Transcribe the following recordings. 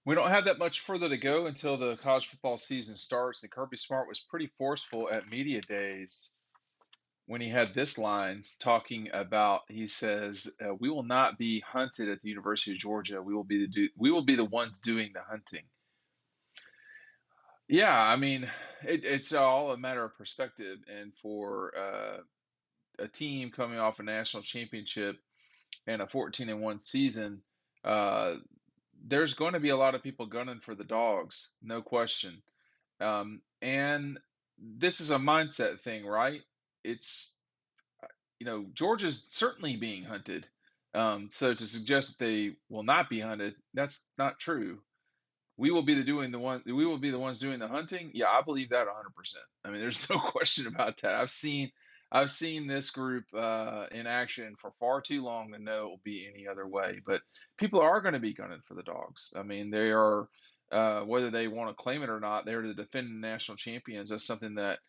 We don't have that much further to go until the college football season starts. And Kirby Smart was pretty forceful at media days when he had this line talking about. He says, "We will not be hunted at the University of Georgia. We will be the ones doing the hunting." Yeah, I mean, it's all a matter of perspective, and for a team coming off a national championship and a 14-1 season, uh, there's going to be a lot of people gunning for the dogs, no question. And this is a mindset thing, right? It's, Georgia's certainly being hunted. So to suggest that they will not be hunted, that's not true. We will be the ones doing the hunting. Yeah, I believe that 100%. I mean, there's no question about that. I've seen this group in action for far too long to know it will be any other way. But people are going to be gunning for the dogs. I mean, they are, whether they want to claim it or not, they're the defending national champions. That's something that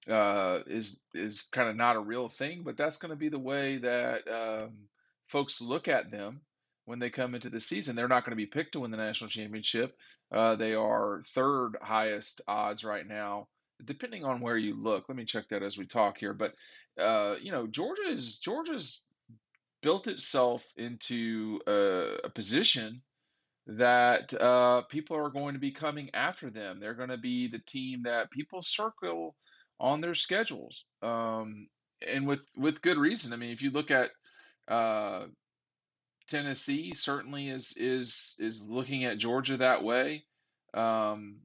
is kind of not a real thing, but that's going to be the way that folks look at them when they come into the season. They're not going to be picked to win the national championship. They are third highest odds right now, depending on where you look. Let me check that as we talk here. But Georgia's built itself into a position that people are going to be coming after them. They're going to be the team that people circle on their schedules, and with good reason. I mean, if you look at uh, Tennessee, certainly is looking at Georgia that way. Um,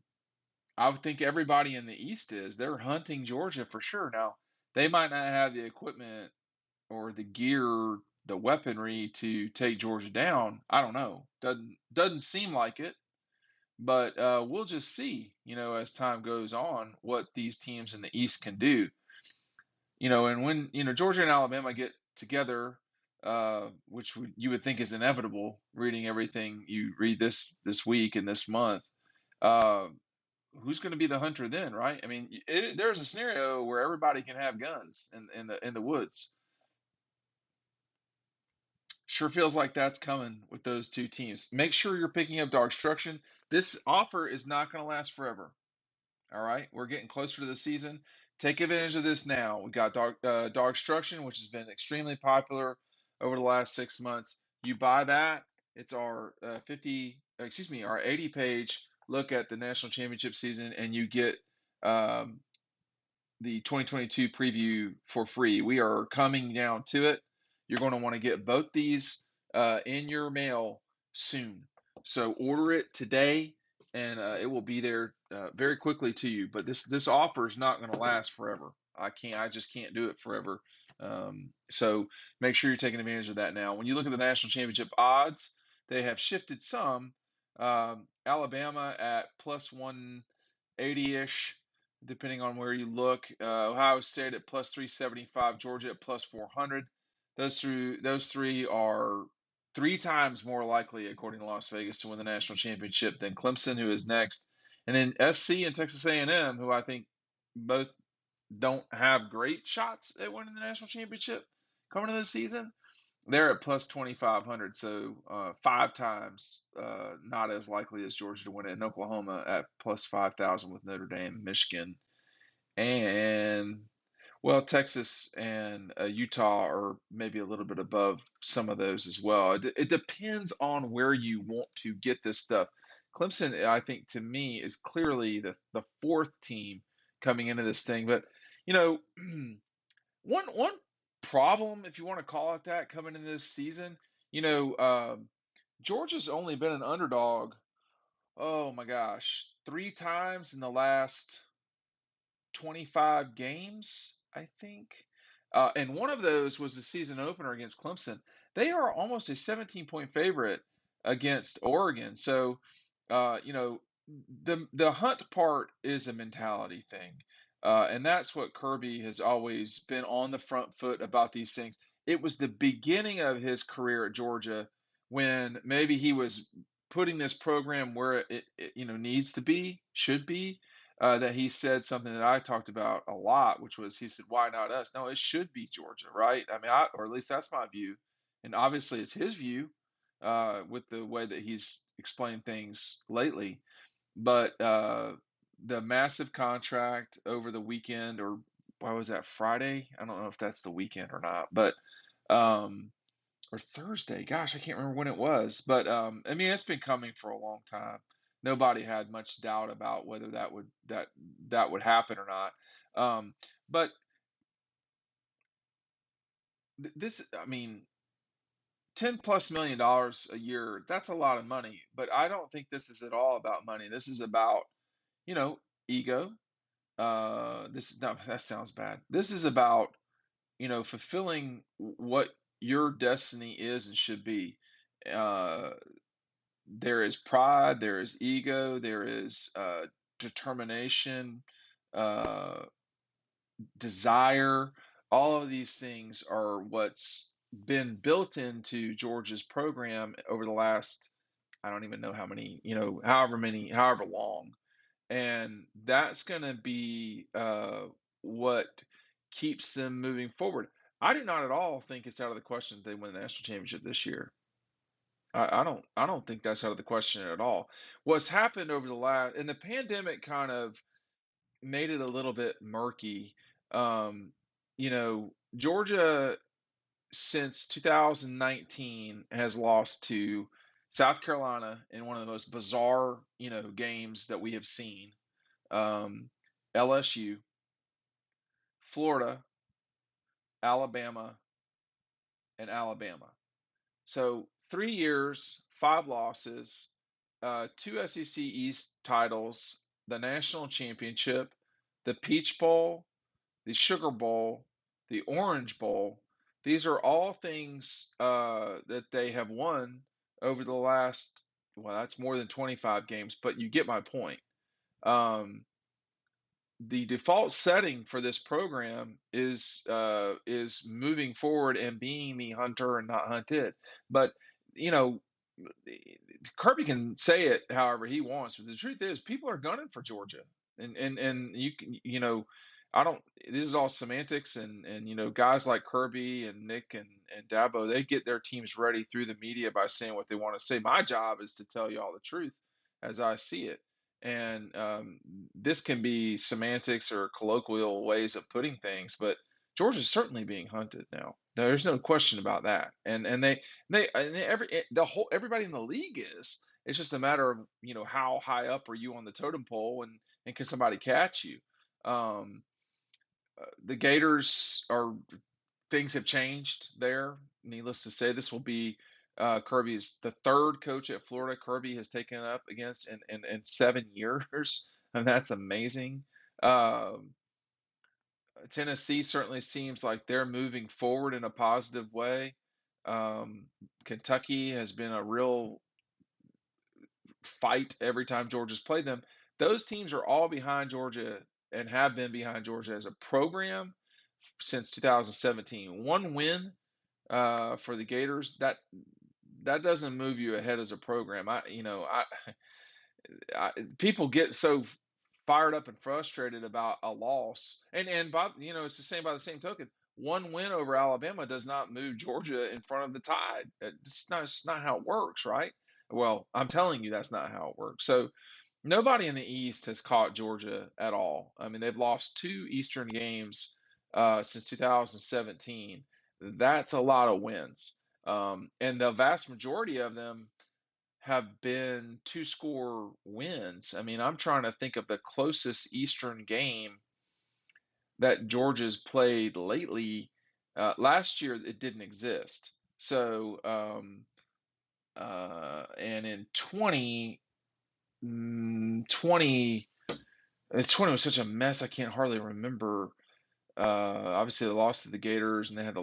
I would think everybody in the East is. They're hunting Georgia for sure. Now, they might not have the equipment or the gear, the weaponry to take Georgia down. I don't know. Doesn't seem like it. But we'll just see, as time goes on, what these teams in the East can do. And when Georgia and Alabama get together, which you would think is inevitable, reading everything you read this week and this month, uh, who's going to be the hunter then, right? I mean, there's a scenario where everybody can have guns in the woods. Sure feels like that's coming with those two teams. Make sure you're picking up DAWGSTRUCTION. This offer is not going to last forever. All right, we're getting closer to the season. Take advantage of this now. We got DAWGSTRUCTION, which has been extremely popular over the last 6 months. You buy that, it's our 80-page look at the national championship season, and you get um, the 2022 preview for free. We are coming down to it. You're going to want to get both these in your mail soon. So order it today, and it will be there very quickly to you. But this offer is not going to last forever. I just can't do it forever. So make sure you're taking advantage of that now. When you look at the national championship odds, they have shifted some. Alabama at plus 180-ish, depending on where you look. Ohio State at plus 375, Georgia at plus 400. Those three are three times more likely, according to Las Vegas, to win the national championship than Clemson, who is next, and then SC and Texas A&M, who I think both don't have great shots at winning the national championship coming into the season. They're at plus 2,500, so five times not as likely as Georgia to win it. And Oklahoma at plus 5,000 with Notre Dame, Michigan, and well, Texas and Utah are maybe a little bit above some of those as well. It depends on where you want to get this stuff. Clemson, I think, to me, is clearly the fourth team coming into this thing. But you know, one problem, if you want to call it that, coming into this season, you know, Georgia's only been an underdog. Oh my gosh, three times in the last 25 games, I think. And one of those was the season opener against Clemson. They are almost a 17-point favorite against Oregon. So, the hunt part is a mentality thing. And that's what Kirby has always been on the front foot about these things. It was the beginning of his career at Georgia when maybe he was putting this program where it needs to be, should be, that he said something that I talked about a lot, which was he said, "Why not us?" No, it should be Georgia, right? I mean, or at least that's my view, and obviously it's his view. with the way that he's explained things lately. But the massive contract over the weekend, or why was that Friday? I don't know if that's the weekend or not, but um, or Thursday. Gosh, I can't remember when it was. But I mean, it's been coming for a long time. Nobody had much doubt about whether that would happen or not. Um, but this, I mean, $10+ million a year, that's a lot of money. But I don't think this is at all about money. This is about, you know, ego. This is no, that sounds bad. This is about, fulfilling what your destiny is and should be. Uh, there is pride, there is ego, there is determination, uh, desire. All of these things are what's been built into Georgia's program over the last, I don't even know how many, however long. And that's going to be what keeps them moving forward. I do not at all think it's out of the question that they win the national championship this year. I don't think that's out of the question at all. What's happened over the last, and the pandemic kind of made it a little bit murky. Georgia since 2019 has lost to South Carolina in one of the most bizarre, games that we have seen. LSU, Florida, Alabama, and Alabama. So 3 years, 5 losses, two SEC East titles, the national championship, the Peach Bowl, the Sugar Bowl, the Orange Bowl. These are all things that they have won over the last, well, that's more than 25 games, but you get my point. Um, the default setting for this program is moving forward and being the hunter and not hunted. But you know, Kirby can say it however he wants, but the truth is, people are gunning for Georgia, and you can, I don't. This is all semantics, and guys like Kirby and Nick and Dabo, they get their teams ready through the media by saying what they want to say. My job is to tell you all the truth as I see it. And this can be semantics or colloquial ways of putting things, but Georgia's certainly being hunted now. There's no question about that. Everybody in the league is. It's just a matter of how high up are you on the totem pole, and can somebody catch you? Um, the Gators are things have changed there. Needless to say, this will be Kirby's the third coach at Florida Kirby has taken up against in 7 years, and that's amazing. Um, Tennessee certainly seems like they're moving forward in a positive way. Um, Kentucky has been a real fight every time Georgia's played them. Those teams are all behind Georgia and have been behind Georgia as a program since 2017. One win for the Gators, that doesn't move you ahead as a program. People get so fired up and frustrated about a loss, and it's the same by the same token. One win over Alabama does not move Georgia in front of the Tide. It's not how it works, right? Well, I'm telling you that's not how it works. So nobody in the East has caught Georgia at all. I mean, they've lost two Eastern games since 2017. That's a lot of wins. And the vast majority of them have been two-score wins. I mean, I'm trying to think of the closest Eastern game that Georgia's played lately. Last year, it didn't exist. So, and in 2020, 20 was such a mess, I can't hardly remember. Obviously, they lost to the Gators, and they had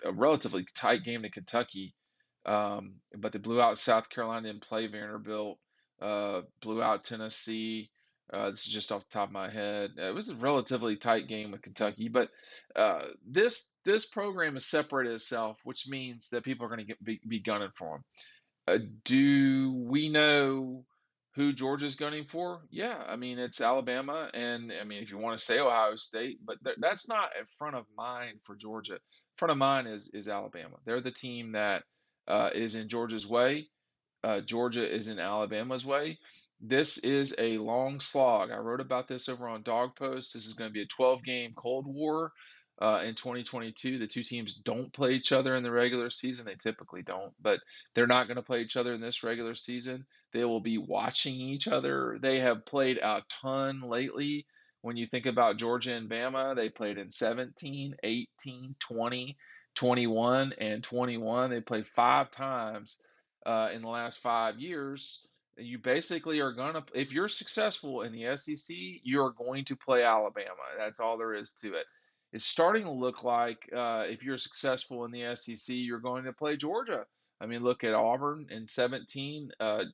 a relatively tight game to Kentucky. But they blew out South Carolina, didn't play Vanderbilt, blew out Tennessee. This is just off the top of my head. It was a relatively tight game with Kentucky, but this program has separated itself, which means that people are going to be gunning for them. Do we know who Georgia's gunning for? Yeah, I mean it's Alabama, and I mean if you want to say Ohio State, but that's not in front of mind for Georgia. Front of mind is Alabama. They're the team that is in Georgia's way. Georgia is in Alabama's way. This is a long slog. I wrote about this over on Dog Post. This is going to be a 12-game Cold War in 2022. The two teams don't play each other in the regular season. They typically don't, but they're not going to play each other in this regular season. They will be watching each other. They have played a ton lately. When you think about Georgia and Bama, they played in 17, 18, 20, 21, and 21. They played 5 times in the last 5 years. You basically are going to, if you're successful in the SEC, you're going to play Alabama. That's all there is to it. It's starting to look like if you're successful in the SEC, you're going to play Georgia. I mean, look at Auburn in 17,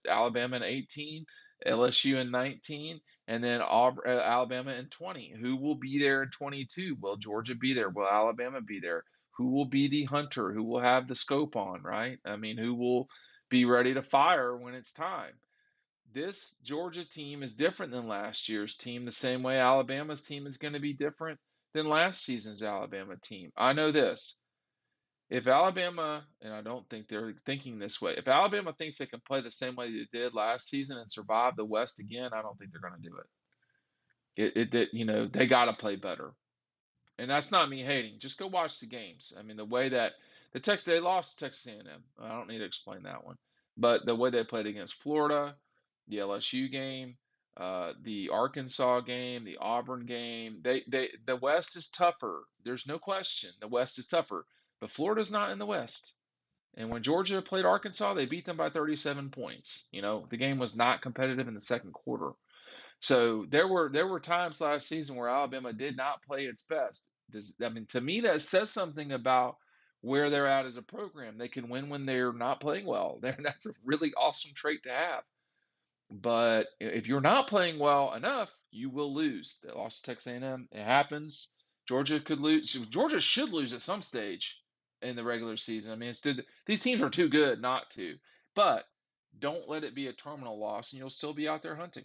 Alabama in 18, LSU in 19, and then Alabama in 20. Who will be there in 22? Will Georgia be there? Will Alabama be there? Who will be the hunter? Who will have the scope on, right? I mean, who will be ready to fire when it's time? This Georgia team is different than last year's team, the same way Alabama's team is going to be different than last season's Alabama team. I know this. If Alabama, and I don't think they're thinking this way, if Alabama thinks they can play the same way they did last season and survive the West again, I don't think they're going to do it. They got to play better. And that's not me hating. Just go watch the games. I mean, the way that they lost to Texas A&M. I don't need to explain that one. But the way they played against Florida, the LSU game, the Arkansas game, the Auburn game, the West is tougher. There's no question. The West is tougher. But Florida's not in the West. And when Georgia played Arkansas, they beat them by 37 points. The game was not competitive in the second quarter. So there were times last season where Alabama did not play its best. To me, that says something about where they're at as a program. They can win when they're not playing well. That's a really awesome trait to have. But if you're not playing well enough, you will lose. They lost to Texas A&M. It happens. Georgia could lose. Georgia should lose at some stage in the regular season. I mean, these teams are too good not to. But don't let it be a terminal loss, and you'll still be out there hunting.